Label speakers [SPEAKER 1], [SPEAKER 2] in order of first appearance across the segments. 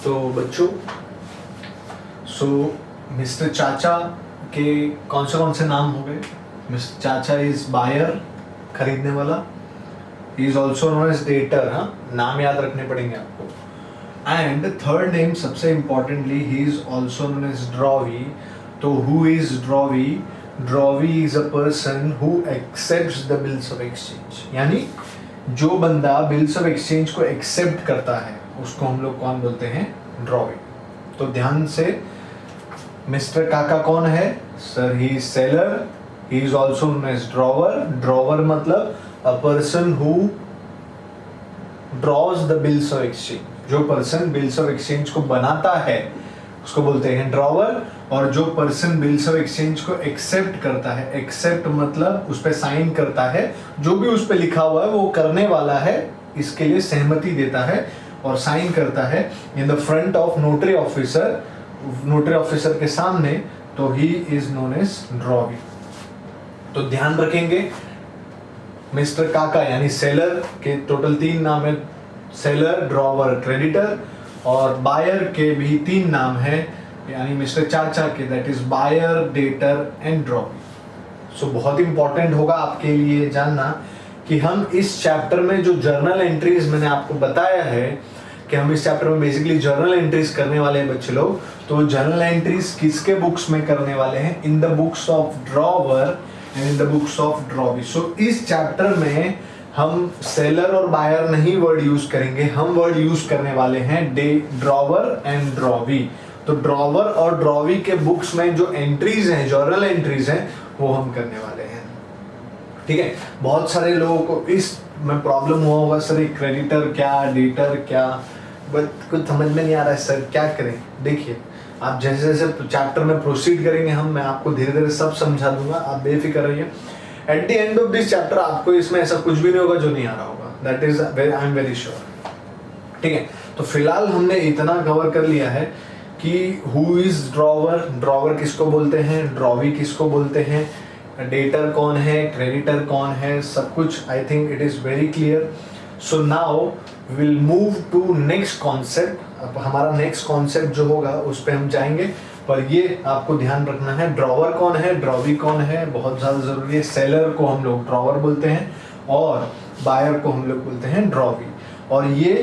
[SPEAKER 1] तो बच्चों, मिस्टर चाचा के कौन से नाम हो गए? मिस्टर चाचा इज बायर, खरीदने वाला. He is also known as debtor. हाँ, नाम याद रखने पड़ेंगे आपको. एंड थर्ड नेम सबसे importantly, he is also known as drawee. तो who is drawee? Drawee is a person who accepts the bills of exchange. यानी जो बंदा बिल्स ऑफ एक्सचेंज को एक्सेप्ट करता है उसको हम लोग कौन बोलते हैं? ड्रॉवी. तो ध्यान से, मिस्टर काका कौन है? Sir, he is seller. He is also known as drawer. Drawer मतलब a person who draws the bills of exchange. जो पर्सन बिल्स ऑफ एक्सचेंज को बनाता है उसको बोलते हैं ड्रॉवर. और जो पर्सन बिल्स ऑफ एक्सचेंज को एक्सेप्ट करता है, एक्सेप्ट मतलब उस पर साइन करता है, जो भी उस पर लिखा हुआ है वो करने वाला है, इसके लिए सहमति देता है और साइन करता है in the front of notary officer, notary officer के सामने, तो he is known as drawee. तो ध्यान रखेंगे, मिस्टर काका यानी सेलर के टोटल 3 नाम है. Seller, drawer, creditor. और बायर के भी 3 नाम है, यानी मिस्टर चाचा के, that is buyer, debtor and drawee. So बहुत इंपॉर्टेंट होगा आपके लिए जानना कि हम इस चैप्टर में जो जर्नल एंट्रीज मैंने आपको बताया है कि हम इस चैप्टर में बेसिकली जर्नल एंट्रीज करने वाले हैं बच्चे लोग. तो जर्नल एंट्रीज किसके बुक्स में करने वाले हैं? In the books of drawer and in the books of drawee. So इस चैप्टर में हम सेलर और बायर नहीं वर्ड यूज करेंगे, हम वर्ड यूज करने वाले हैं ड्रॉवर एंड ड्रॉवी. तो ड्रॉवर और ड्रॉवी के बुक्स में जो एंट्रीज हैं, जर्नल एंट्रीज हैं, वो हम करने वाले हैं. ठीक है. बहुत सारे लोगों को इस में प्रॉब्लम हुआ होगा, सर ये क्रेडिटर क्या, डेटर क्या, बट कुछ समझ में नहीं आ रहा है सर, क्या करें? देखिए, आप जैसे जैसे चैप्टर में प्रोसीड करेंगे मैं आपको धीरे धीरे सब समझा दूंगा, आप बेफिक्र रहिए. At the end of this chapter आपको इसमें ऐसा कुछ भी नहीं होगा जो नहीं आ रहा होगा, that is I am very sure. ठीक है. तो फिलहाल हमने इतना कवर कर लिया है कि हु इज ड्रॉवर, ड्रॉवर किसको बोलते हैं, ड्रॉवी किसको बोलते हैं, डेटर कौन है, क्रेडिटर कौन है, सब कुछ I think it is very clear. So now will move to next concept. अब हमारा नेक्स्ट कॉन्सेप्ट जो होगा उस पर हम जाएंगे, पर ये आपको ध्यान रखना है, ड्रॉवर कौन है, ड्रॉवी कौन है, बहुत ज़्यादा ज़रूरी है. सेलर को हम लोग ड्रॉवर बोलते हैं और बायर को हम लोग बोलते हैं ड्रॉवी. और ये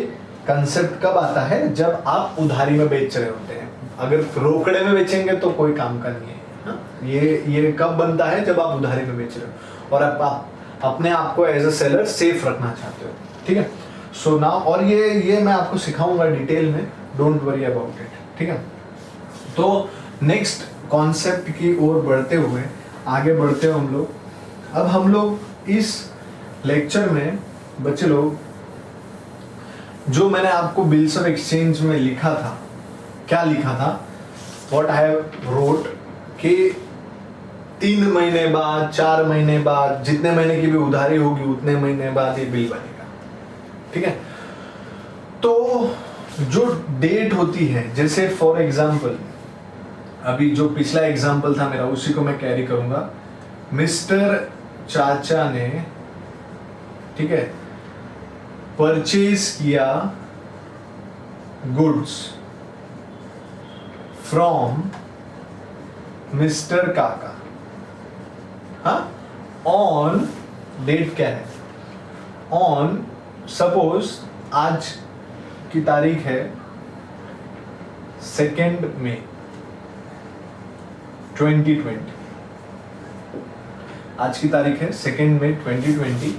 [SPEAKER 1] कंसेप्ट कब आता है? जब आप उधारी में बेच रहे होते हैं. अगर रोकड़े में बेचेंगे तो कोई काम का नहीं है. हाँ? ये कब बनता है? जब आप उधारी में बेच रहे हो और आप अपने आप को एज अ सेलर सेफ रखना चाहते हो. ठीक है. सो नाउ, और ये मैं आपको सिखाऊंगा डिटेल में, डोंट वरी अबाउट इट. ठीक है. तो नेक्स्ट कॉन्सेप्ट की ओर बढ़ते हुए आगे बढ़ते हो हम लोग. अब हम लोग इस लेक्चर में बच्चे लोग, जो मैंने आपको बिल्स ऑफ एक्सचेंज में लिखा था, क्या लिखा था, व्हाट आई हैव रोट, कि 3 महीने बाद, 4 महीने बाद, जितने महीने की भी उधारी होगी उतने महीने बाद ये बिल बनेगा. ठीक है. तो जो डेट होती है, जैसे फॉर एग्जाम्पल अभी जो पिछला एग्जाम्पल था मेरा, उसी को मैं कैरी करूंगा. मिस्टर चाचा ने, ठीक है, परचेज किया गुड्स फ्रॉम मिस्टर काका. हाँ, ऑन, डेट क्या है, ऑन, सपोज आज की तारीख है 2 मई 2020. आज की तारीख है 2 मई 2020.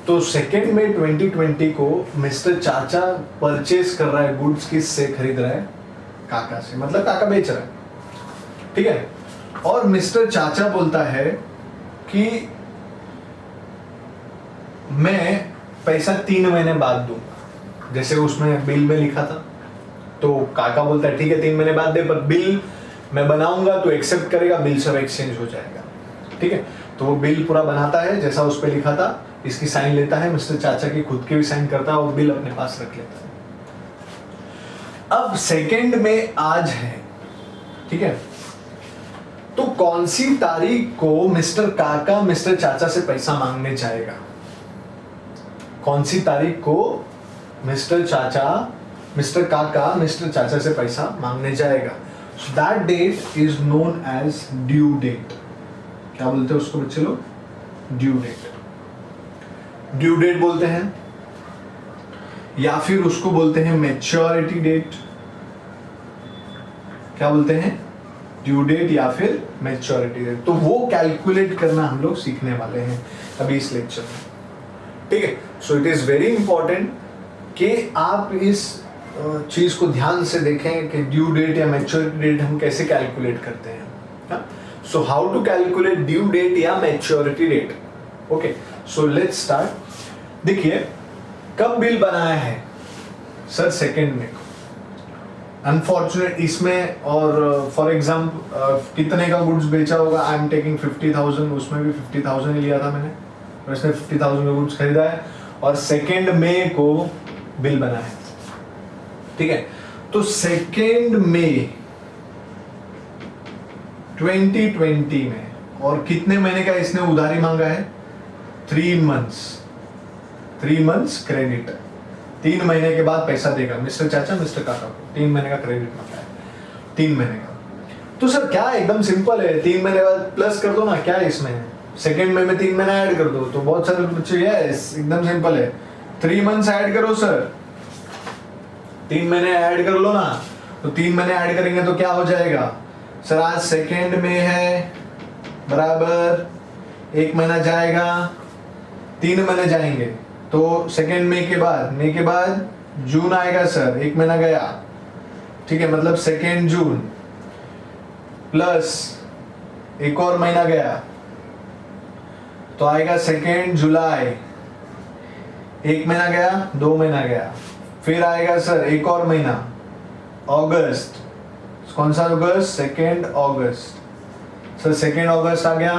[SPEAKER 1] तो 2 मई 2020 को मिस्टर चाचा परचेज कर रहा है गुड्स, किससे खरीद रहा है? काका से, मतलब काका बेच रहा है. ठीक है. और मिस्टर चाचा बोलता है कि मैं पैसा 3 महीने बाद दूंगा, जैसे उसमें बिल में लिखा था. तो काका बोलता है ठीक है 3 महीने बाद दे, पर बिल मैं बनाऊंगा तो एक्सेप्ट करेगा, बिल सब एक्सचेंज हो जाएगा. ठीक है. तो वो बिल पूरा बनाता है जैसा उस पर लिखा था, इसकी साइन लेता है, मिस्टर चाचा की खुद की भी साइन करता है और बिल अपने पास रख लेता है. अब 2 मई आज है. ठीक है. तो कौन सी तारीख को मिस्टर काका मिस्टर चाचा से पैसा मांगने जाएगा? कौन सी तारीख को मिस्टर चाचा मिस्टर काका मिस्टर चाचा से पैसा मांगने जाएगा. So that date is known as due date. क्या बोलते हैं उसको बच्चे लोग? Due date. ड्यू डेट बोलते हैं या फिर उसको बोलते हैं मैच्योरिटी डेट. क्या बोलते हैं? ड्यू डेट या फिर मैच्योरिटी डेट. तो वो कैलकुलेट करना हम लोग सीखने वाले हैं अभी इस लेक्चर में. ठीक है. So it is very important कि आप इस चीज को ध्यान से देखें कि ड्यू डेट या मैच्योरिटी डेट हम कैसे कैलकुलेट करते हैं. So how to calculate due date या maturity date. Okay, so let's start. देखिए कब बिल बनाया है सर? सेकेंड में. अनफॉर्चुनेट इसमें और फॉर एग्जाम्पल कितने का गुड्स बेचा होगा? आई एम टेकिंग 50,000. उसमें भी 50,000 ही लिया था मैंने और इसने 50,000 का गुड्स खरीदा है और सेकेंड मई को बिल बना है. ठीक है. तो सेकेंड मई 2020 में और कितने महीने का इसने उधारी मांगा है? 3 मंथ्स क्रेडिट. 3 महीने के बाद पैसा देगा मिस्टर चाचा मिस्टर काका को. 3 महीने का क्रेडिट मांगा है. 3 महीने का. तो सर क्या एकदम सिंपल है. 3 महीने बाद प्लस कर दो ना. क्या है इसमें? सेकेंड में 3 महीना ऐड कर दो. तो बहुत सारे बच्चे यस एकदम सिंपल है. 3 मंथ्स ऐड करो सर. 3 महीने ऐड कर लो ना. तो 3 महीने ऐड करेंगे तो क्या हो जाएगा सर? आज सेकेंड में है बराबर 1 महीना जाएगा. 3 महीने जाएंगे तो सेकेंड मई के बाद जून आएगा सर. 1 महीना गया. ठीक है. मतलब सेकेंड जून प्लस एक और महीना गया तो आएगा सेकेंड जुलाई. 1 महीना गया 2 महीना गया. फिर आएगा सर एक और महीना अगस्त. कौन सा अगस्त? 2 अगस्त. सर 2 अगस्त आ गया.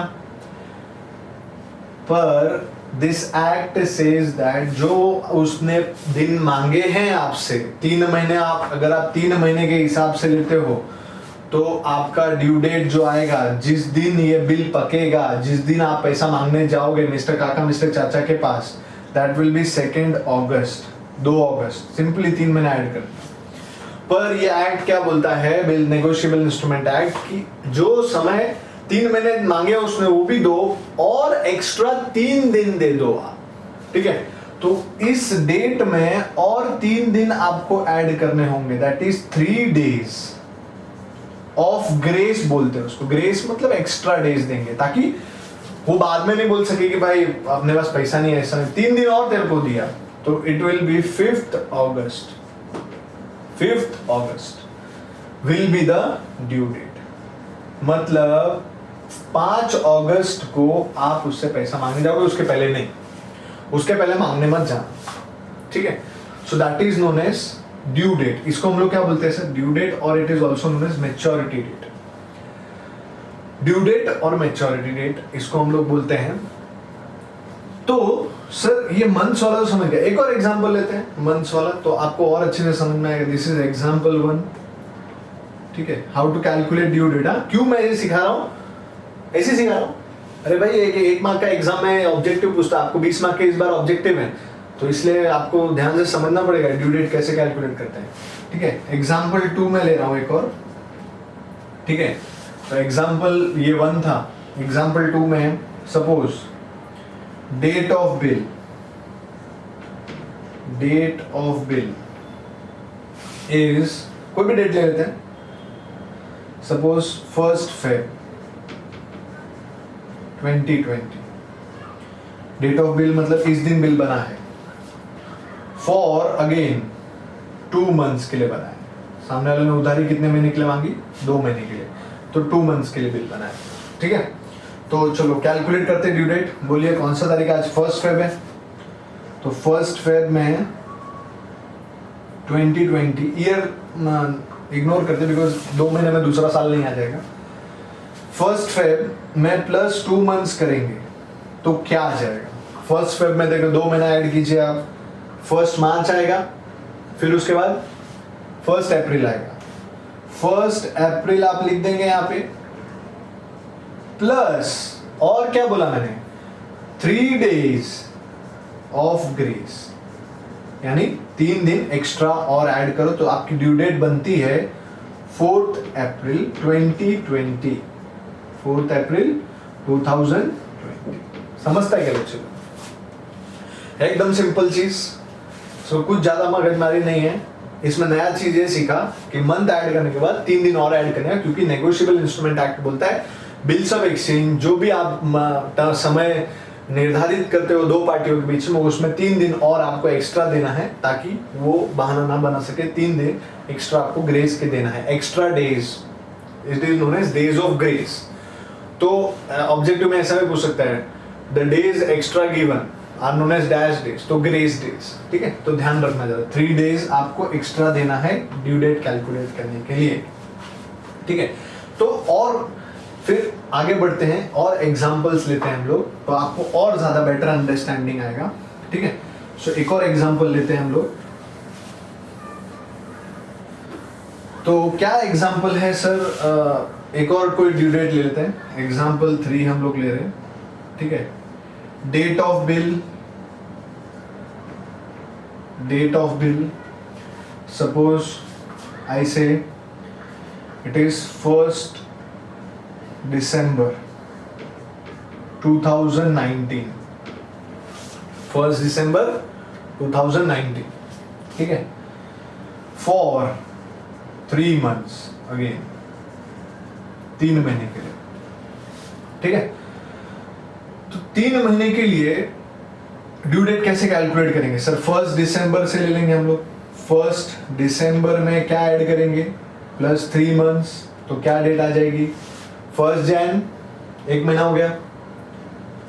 [SPEAKER 1] पर दिस एक्ट सेज दैट जो उसने दिन मांगे हैं आपसे 3 महीने, अगर आप 3 महीने के हिसाब से लेते हो तो आपका ड्यू डेट जो आएगा, जिस दिन ये बिल पकेगा, जिस दिन आप पैसा मांगने जाओगे मिस्टर काका मिस्टर चाचा के पास, that will be 2 August. 2 August. Simply 3 महीने ऐड कर. पर ये एक्ट क्या बोलता है? बिल नेगोशिएबल इंस्ट्रूमेंट एक्ट की जो समय 3 महीने मांगे उसने वो भी दो और एक्स्ट्रा 3 दिन दे दो आप. ठीक है. तो इस डेट में और 3 दिन आपको ऐड करने होंगे. That is 3 days of grace बोलते हैं उसको. ग्रेस मतलब एक्स्ट्रा डेज देंगे ताकि वो बाद में नहीं बोल सके कि भाई अपने पास पैसा नहीं है, ऐसा 3 दिन और तेरे को दिया. तो it will be 5th August. 5th August will be the due date. मतलब 5 अगस्त को आप उससे पैसा मांगने जाओगे. उसके पहले नहीं. उसके पहले मांगने मत जाना. ठीक है. So that is known as due date. इसको हम लोग क्या बोलते हैं सर? Due date. और it is also known as maturity date. Due date और मैच्योरिटी डेट इसको हम लोग बोलते हैं. तो सर ये मंथ्स वाला तो समझ गया. एक और एग्जांपल लेते हैं मंथ्स वाला तो आपको और अच्छे से समझ में आएगा. This is example 1. ठीक है. How to calculate due date. क्यों मैं ये सिखा रहा हूं? ऐसे सिखा रहा हूं. अरे भाई एक मार्क का एग्जाम में ऑब्जेक्टिव पूछता है. आपको 20 मार्क के इस बार ऑब्जेक्टिव है तो इसलिए आपको ध्यान से समझना पड़ेगा ड्यू डेट कैसे कैलकुलेट करते हैं. ठीक है. एग्जांपल 2 में ले रहा हूं एक और. ठीक है. तो एग्जांपल ये 1 था. एग्जांपल 2 में suppose date of bill is, कोई भी डेट ले लेते हैं. Suppose 1st Feb 2020. Date of bill मतलब इस दिन बिल बना है. फॉर अगेन 2 मंथ्स के लिए बना है. सामने वाले ने उधारी कितने महीने के लिए मांगी? 2 महीने के लिए. तो 2 मंथ्स के लिए बिल बना है. ठीक है. तो चलो कैलकुलेट करते हैं ड्यू डेट. बोलिए कौन सा तारीख? आज 1st Feb है. तो 1st Feb में 2020 ईयर इग्नोर करते बिकॉज 2 महीने में दूसरा साल नहीं आ जाएगा. 1st Feb में प्लस 2 मंथ्स करेंगे तो क्या आ जाएगा? 1st Feb में देखो 2 महीना ऐड कीजिए आप. 1st मार्च आएगा. फिर उसके बाद 1st अप्रैल आएगा. 1st अप्रैल आप लिख देंगे यहाँ पे प्लस और क्या बोला मैंने? 3 डेज ऑफ ग्रेस. यानी 3 दिन एक्स्ट्रा और ऐड करो तो आपकी ड्यू डेट बनती है 4 अप्रैल 2020। 4 अप्रैल 2020। समझता है क्या बच्चे? एकदम सिंपल चीज, सो कुछ ज्यादा मगजमारी नहीं है इसमें। नया चीज ये सीखा कि मंथ ऐड करने के बाद 3 दिन और ऐड करने का, क्योंकि नेगोशिएबल इंस्ट्रूमेंट एक्ट बोलता है बिल्स ऑफ एक्सचेंज जो भी आप समय निर्धारित करते हो 2 पार्टियों के बीच में, उसमें 3 दिन और आपको एक्स्ट्रा देना है ताकि वो बहाना ना बना सके। 3 दिन एक्स्ट्रा आपको ग्रेस के देना है, extra days, it is known as days of grace. तो ऑब्जेक्टिव में ऐसा भी पूछ सकता है, the days extra given are known as dash days, तो ग्रेस डेज। ठीक है, तो ध्यान रखना जरा, 3 डेज आपको एक्स्ट्रा देना है ड्यू डेट कैलकुलेट करने के लिए। ठीक है, तो और फिर आगे बढ़ते हैं और एग्जांपल्स लेते हैं हम लोग, तो आपको और ज्यादा बेटर अंडरस्टैंडिंग आएगा। ठीक है, सो एक और एग्जांपल लेते हैं हम लोग। तो क्या एग्जांपल है सर? एक और कोई ड्यू डेट ले लेते हैं, एग्जांपल 3 हम लोग ले रहे हैं। ठीक है, date of bill, suppose I say it is 1 December 2019, 1 December 2019। ठीक है, for 3 months, अगेन 3 महीने के लिए। ठीक है, तो 3 महीने के लिए ड्यू डेट कैसे कैलकुलेट करेंगे सर? 1 दिसंबर से ले लेंगे हम लोग। 1 दिसंबर में क्या ऐड करेंगे? प्लस 3 months, तो क्या डेट आ जाएगी? 1 जैन 1 महीना हो गया,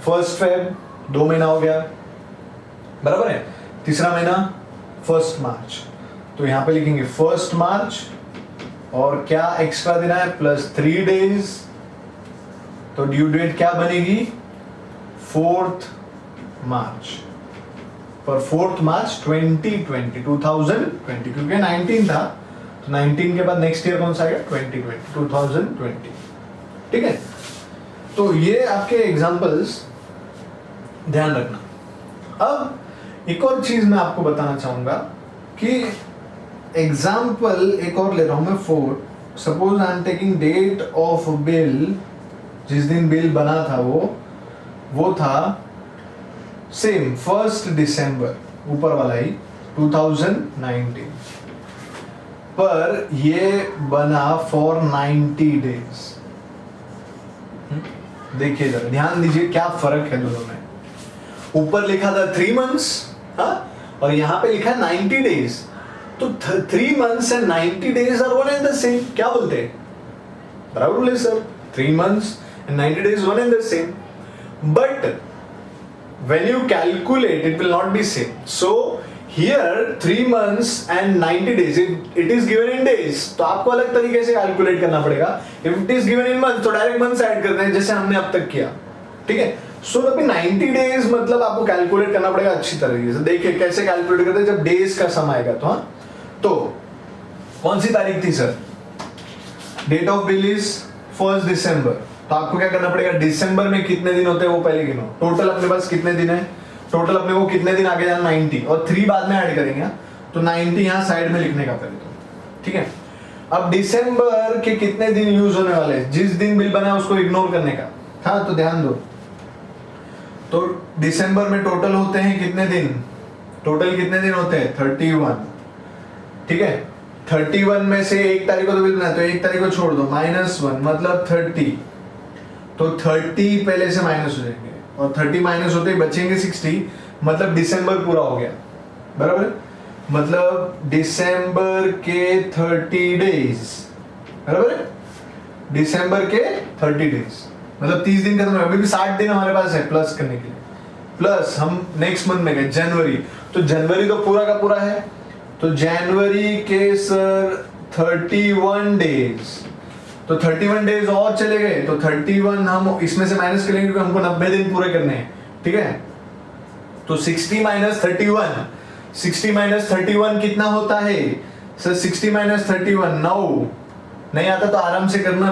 [SPEAKER 1] 1 फेब 2 महीना हो गया, बराबर है। तीसरा महीना 1 मार्च, तो यहां पे लिखेंगे 1 मार्च और क्या एक्स्ट्रा देना है? प्लस 3 डेज, तो ड्यू डेट क्या बनेगी? 4 मार्च, पर 4 मार्च 2020, क्योंकि 19 था तो 19 के बाद नेक्स्ट ईयर कौन सा आएगा? 2020। ठीक है, तो ये आपके एग्जांपल्स ध्यान रखना। अब एक और चीज मैं आपको बताना चाहूंगा कि एग्जांपल एक और ले रहा हूं मैं 4। Suppose I am taking date of bill, जिस दिन बिल बना था वो था सेम 1 दिसंबर, ऊपर वाला ही 2019, पर ये बना फॉर 90 डेज। देखिए जरा, ध्यान दीजिए क्या फर्क है दोनों में। ऊपर लिखा था 3 months, और यहां पे लिखा है 90 डेज। तो 3 months and 90 days are one and the same. क्या बोलते हैं? बराबर बोले sir, 3 months and 90 days one and the same, but when you calculate it will not be same. So here 3 months and 90 days, it is given in days, तो आपको अलग तरीके से कैलकुलेट करना पड़ेगा। If it is given in months तो direct months add करते हैं जैसे हमने अब तक किया। ठीक है, सो अभी 90 डेज मतलब आपको कैलकुलेट करना पड़ेगा अच्छी तरीके से। देखिए कैसे कैलकुलेट करते हैं, जब डेज का सम आएगा तो। हाँ, तो कौन सी तारीख थी sir? Date of bill is 1 December, तो आपको क्या करना पड़ेगा? दिसंबर में कितने दिन होते हैं वो पहले गिनो। टोटल अपने पास कितने दिन है? टोटल अपने को कितने दिन आगे जाना? 90, और 3 बाद में ऐड करेंगे, तो 90 यहाँ साइड में लिखने का पहले तो। ठीक है, अब दिसंबर के कितने दिन यूज होने वाले हैं? जिस दिन बिल बना है उसको इग्नोर करने का। हाँ, तो ध्यान दो, तो दिसंबर में टोटल होते हैं कितने दिन? टोटल कितने दिन होते हैं? 31। ठीक है, 31 में से 1 तारीख को तो बिल बना है, तो 1 तारीख को छोड़ दो, -1 मतलब 30, तो 30 पहले से माइनस हो जाएंगे, और 30 माइनस होते ही बचेंगे 60, मतलब दिसंबर पूरा हो गया। बराबर, मतलब दिसंबर के 30 डेज, बराबर है, दिसंबर के 30 डेज मतलब 30 दिन खत्म हो गए। अभी भी 60 दिन हमारे पास है प्लस करने के लिए। प्लस हम नेक्स्ट मंथ में गए जनवरी, तो जनवरी तो पूरा का पूरा है, तो जनवरी के सर 31 डेज, तो 31 डेज और चले गए, तो 31 हम इसमें से माइनस करेंगे क्योंकि हमको 90 दिन पूरे करने हैं। ठीक है, तो 60 माइनस 31, 60 माइनस 31 कितना होता है सर? 60 माइनस 31 9। नहीं आता तो आराम से करना,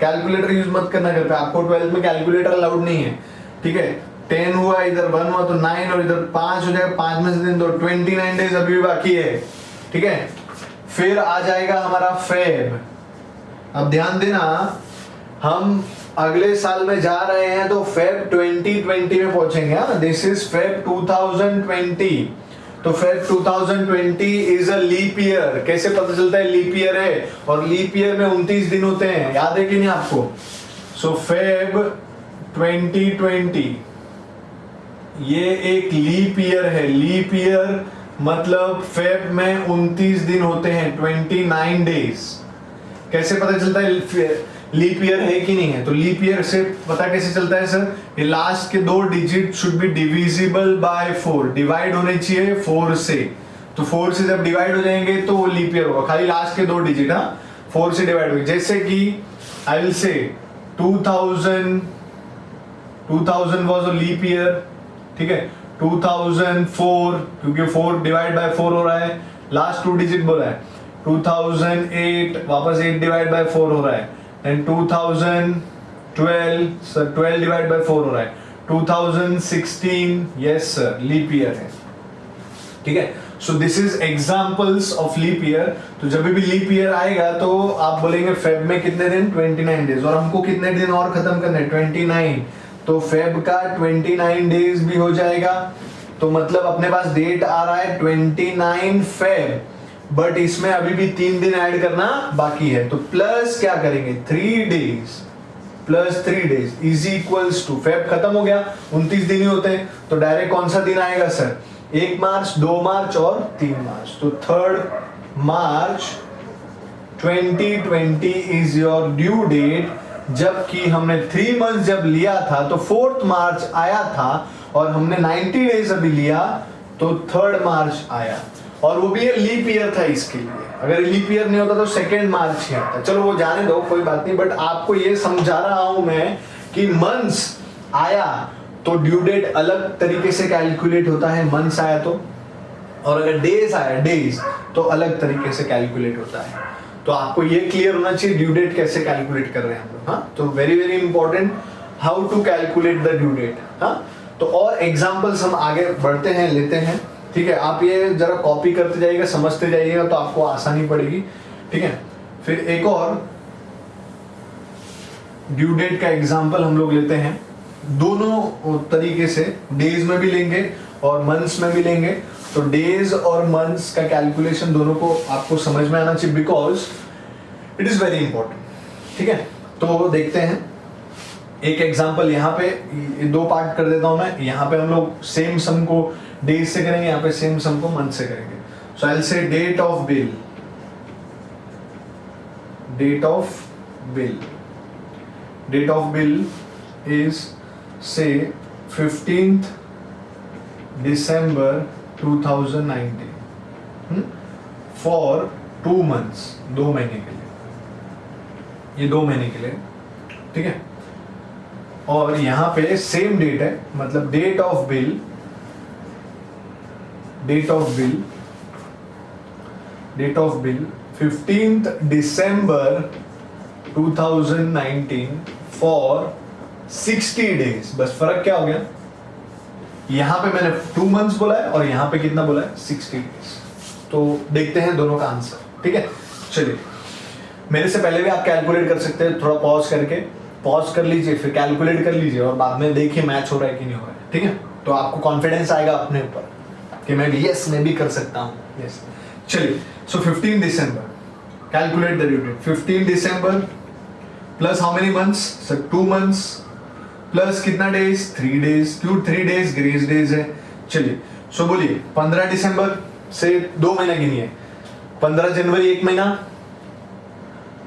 [SPEAKER 1] कैलकुलेटर यूज मत करना घर पे, आपको 12th में कैलकुलेटर अलाउड नहीं है। ठीक है, 10 हुआ, इधर 1 हुआ तो 9 और इधर 5 हो जाएगा, 5 में से दिन दो, 29 डेज अभी भी बाकी है, ठीक है। फिर आ जाएगा हमारा फेब। अब ध्यान देना, हम अगले साल में जा रहे हैं तो फेब 2020 में पहुंचेंगे। This is Feb 2020। तो Feb 2020 is a leap year. कैसे पता चलता है लीप ईयर है? और लीप ईयर में 29 दिन होते हैं, याद है कि नहीं आपको? सो फेब 2020 ये एक लीप ईयर है। लीप ईयर मतलब फेब में 29 दिन होते हैं, 29 डेज। कैसे पता चलता है लीप ईयर है कि नहीं है? तो लीप ईयर से पता कैसे चलता है सर? ये लास्ट के 2 digit should be divisible by 4, divide होने चाहिए 4 से। तो 4 से जब डिवाइड हो जाएंगे तो वो लीप ईयर होगा, खाली लास्ट के 2 डिजिट 4 से डिवाइड होंगे। जैसे कि आई विल से 2000 वाज अ लीप ईयर, ठीक है। 2004 क्योंकि 4 डिवाइड बाय 4 हो रहा है, लास्ट 2 डिजिट बोला है। 2008 वापस 8 डिवाइड बाय 4 हो रहा है। एंड 2012 सर 12 डिवाइड बाय 4 हो रहा है। 2016 यस सर लीप ईयर है, ठीक है। So this is examples of leap year. तो जब भी लीप ईयर आएगा तो आप बोलेंगे फेब में कितने दिन? 29 डेज। और हमको कितने दिन और खत्म करने हैं? 29। तो फेब का 29 डेज भी हो जाएगा। तो मतलब अपने पास डेट आ रहा है 29 फेब, बट इसमें अभी भी 3 दिन ऐड करना बाकी है। तो प्लस क्या करेंगे? 3 days plus 3 days is equals to, Feb खत्म हो गया, 29 दिन ही होते हैं, तो डायरेक्ट कौन सा दिन आएगा सर? 1 मार्च, 2 मार्च और 3 मार्च। तो 3 मार्च 2020 इज योर ड्यू डेट। जबकि हमने 3 मंथ जब लिया था तो 4 मार्च आया था, और हमने 90 डेज अभी लिया तो 3 मार्च आया। और वो भी ये लीप ईयर था इसके लिए। अगर लीप ईयर नहीं होता तो 2 मार्च ही आता। चलो वो जाने दो, कोई बात नहीं, बट आपको ये समझा रहा हूं मैं कि मंथ्स आया तो ड्यू डेट अलग तरीके से कैलकुलेट होता है, मंथ्स आया तो, और अगर डेज आया डेज तो अलग तरीके से कैलकुलेट होता है। तो आपको ये क्लियर होना चाहिए ड्यू डेट कैसे कैलकुलेट कर रहे हैं हम लोग। हाँ, तो very very important how to calculate the due date. हाँ, तो और एग्जांपल्स हम आगे बढ़ते हैं, लेते हैं, ठीक है। आप ये जरा कॉपी करते जाइएगा, समझते जाइएगा, तो आपको आसानी पड़ेगी, ठीक है। फिर एक और ड्यू डेट का एग्जांपल हम लोग लेते हैं, दोनों तरीके से, डेज में भी लेंगे और मंथ्स में भी लेंगे। तो डेज और मंथ्स का कैलकुलेशन दोनों को आपको समझ में आना चाहिए, because it is very important, ठीक है। तो देखते हैं एक एग्जांपल, यहाँ पे 2 पार्ट कर देता हूं मैं। यहाँ पे हम लोग सेम सम को डेज से करेंगे, यहाँ पे सेम सम को मंथ से करेंगे। So I will say date of bill, date of bill, date of bill is say 15th December 2019 for 2 months, 2 महीने के लिए, ये 2 महीने के लिए, ठीक है। और यहाँ पे सेम डेट है, मतलब date of bill, date of bill, date of bill 15th December 2019 for 60 days. बस फर्क क्या हो गया? यहां पे मैंने 2 मंथ्स बोला है और यहां पे कितना बोला है? 60 डेज। तो देखते हैं दोनों का आंसर, ठीक है। चलिए, मेरे से पहले भी आप कैलकुलेट कर सकते हैं, थोड़ा पॉज करके, पॉज कर लीजिए, फिर कैलकुलेट कर लीजिए और बाद में देखिए मैच हो रहा है कि नहीं हो रहा है, ठीक है। तो आपको कॉन्फिडेंस आएगा अपने ऊपर कि मैं भी कर सकता हूँ, यस। चलिए, so 15 December, calculate the due date. 15 December plus how many months sir? 2 months plus कितना डेज? 3 डेज। क्यों 3 डेज? ग्रेस डेज है। चलिए, सो बोलिए 15 दिसंबर से 2 महीना गिनिए। 15 जनवरी 1 महीना,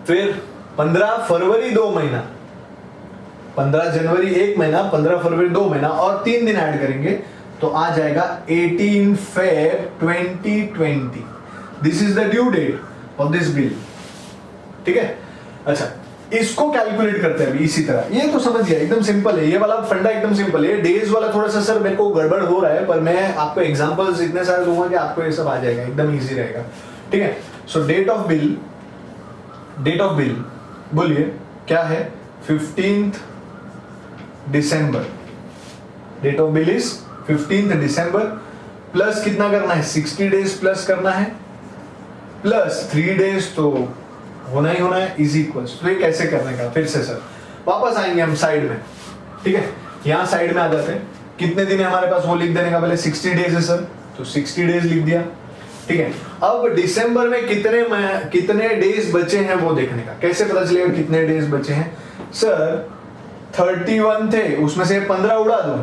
[SPEAKER 1] फिर 15 फरवरी 2 महीना, 15 जनवरी 1 महीना, 15 फरवरी 2 महीना और 3 दिन ऐड करेंगे तो आ जाएगा 18 Feb 2020। This is the due date of this bill, ठीक है। अच्छा, इसको कैलकुलेट करते हैं अभी इसी तरह। ये तो समझ गया, एकदम सिंपल है, ये वाला फंडा एकदम सिंपल है। डेज वाला थोड़ा सा सर मेरे को गड़बड़ हो रहा है, पर मैं आपको एग्जांपल्स इतने सारे दूंगा कि आपको ये सब आ जाएगा, एकदम इजी रहेगा, ठीक है। So date of bill, date of bill बोलिए क्या है? 15th December date of bill is 15th December, plus कितना करना है 60 डेज प्लस करना है, प्लस 3 डेज तो होना ही होना है, इज इक्वल्स। तो ये कैसे करने का, फिर से सर वापस आएंगे हम साइड में, ठीक है, यहाँ साइड में आ जाते हैं। कितने दिन है हमारे पास वो लिख देने का, पहले 60 डेज है सर, तो 60 डेज लिख दिया, ठीक है। अब दिसंबर में कितने डेज बचे हैं वो देखने का, कैसे पता चलेगा कितने डेज बचे हैं सर, 31 थे, उसमें से 15 उड़ा दो,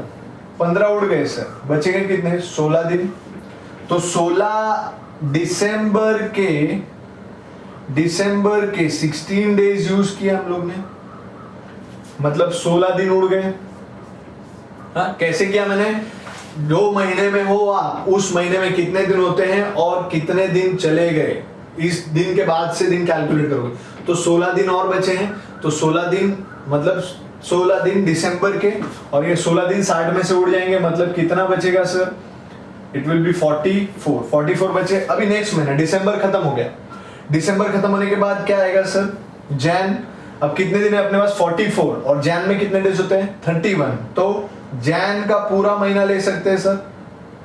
[SPEAKER 1] 15 उड़ गए सर, बचेंगे कितने 16 दिन। तो 16 दिसंबर के 16 डेज यूज किया हम लोग ने, मतलब 16 दिन उड़ गए। हाँ, कैसे किया मैंने, जो महीने में हो आप उस महीने में कितने दिन होते हैं और कितने दिन चले गए, इस दिन के बाद से दिन कैलकुलेट करोगे, तो 16 दिन और बचे हैं, तो 16 दिन मतलब 16 दिन दिसंबर के, और ये 16 दिन 60 में से उड़ जाएंगे, मतलब कितना बचेगा सर, इट विल बी 44 बचे। अभी नेक्स्ट महीना दिसंबर खत्म हो गया, दिसंबर खत्म होने के बाद क्या आएगा सर, जैन। अब कितने दिन है अपने पास 44, और जैन में कितने डेज होते हैं 31, तो जैन का पूरा महीना ले सकते हैं सर,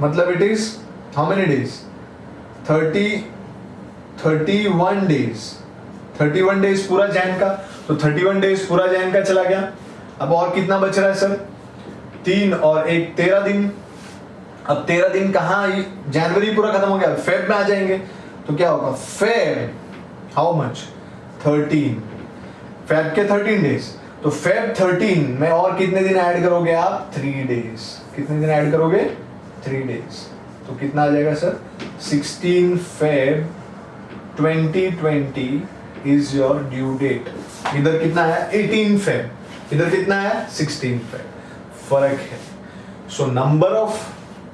[SPEAKER 1] मतलब it is how many days 31 days पूरा जैन का, तो 31 डेज पूरा जैन का चला गया। अब और कितना बच रहा है सर, 3 और 1 13 दिन। अब 13 दिन कहाँ, जनवरी पूरा खत्म हो गया, फेब में आ जाएंगे, तो क्या होगा फेब हाउ मच 13, फेब के 13 डेज, तो फेब 13 में और कितने दिन ऐड करोगे आप 3 डेज, कितने दिन ऐड करोगे 3 डेज, तो कितना आ जाएगा sir 16 Feb 2020 is your due date. इधर कितना है 18 फेब, इधर कितना है 16 फेब, फर्क है। सो नंबर ऑफ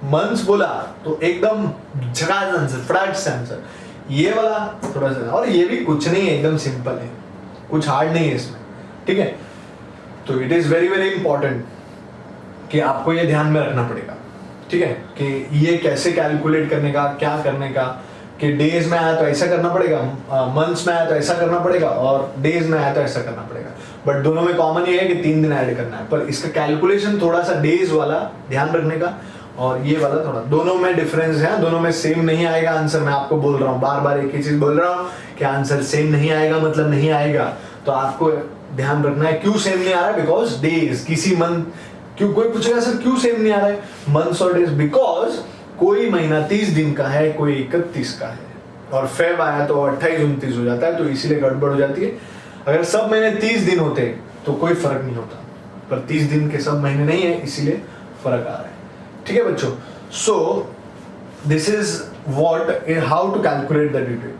[SPEAKER 1] मंथ्स बोला तो एकदम झकास आंसर, फटाक से आंसर। ये वाला थोड़ा सा, और ये भी कुछ नहीं है, एकदम सिंपल है, कुछ हार्ड नहीं है इसमें, ठीक है। तो it is very very important कि आपको ये ध्यान में रखना पड़ेगा, ठीक है, कि ये कैसे कैलकुलेट करने का, क्या करने का, कि डेज में आया तो ऐसा करना पड़ेगा, मंथ्स में आया तो ऐसा करना पड़ेगा, और डेज में आया तो ऐसा करना पड़ेगा। बट दोनों में कॉमन ये है कि 3 दिन ऐड करना है, पर इसका कैलकुलेशन थोड़ा सा डेज वाला ध्यान रखने का, और ये वाला थोड़ा, दोनों में डिफरेंस है, दोनों में सेम नहीं आएगा आंसर। मैं आपको बोल रहा हूँ, बार बार एक ही चीज बोल रहा हूँ कि आंसर सेम नहीं आएगा मतलब नहीं आएगा, तो आपको ध्यान रखना है क्यों सेम नहीं आ रहा है, बिकॉज डेज किसी मंथ, क्यों कोई पूछेगा सर क्यों सेम नहीं आ रहा है मंथ्स और डेज, बिकॉज कोई महीना 30 दिन का है, कोई 31 का है, और फेब आया तो 28-29 हो जाता है, तो इसीलिए गड़बड़ हो जाती है। अगर सब महीने 30 दिन होते तो कोई फर्क नहीं होता, पर 30 दिन के सब महीने नहीं है, इसीलिए फर्क आ रहा है, ठीक है बच्चों। So this is what how to calculate the due date.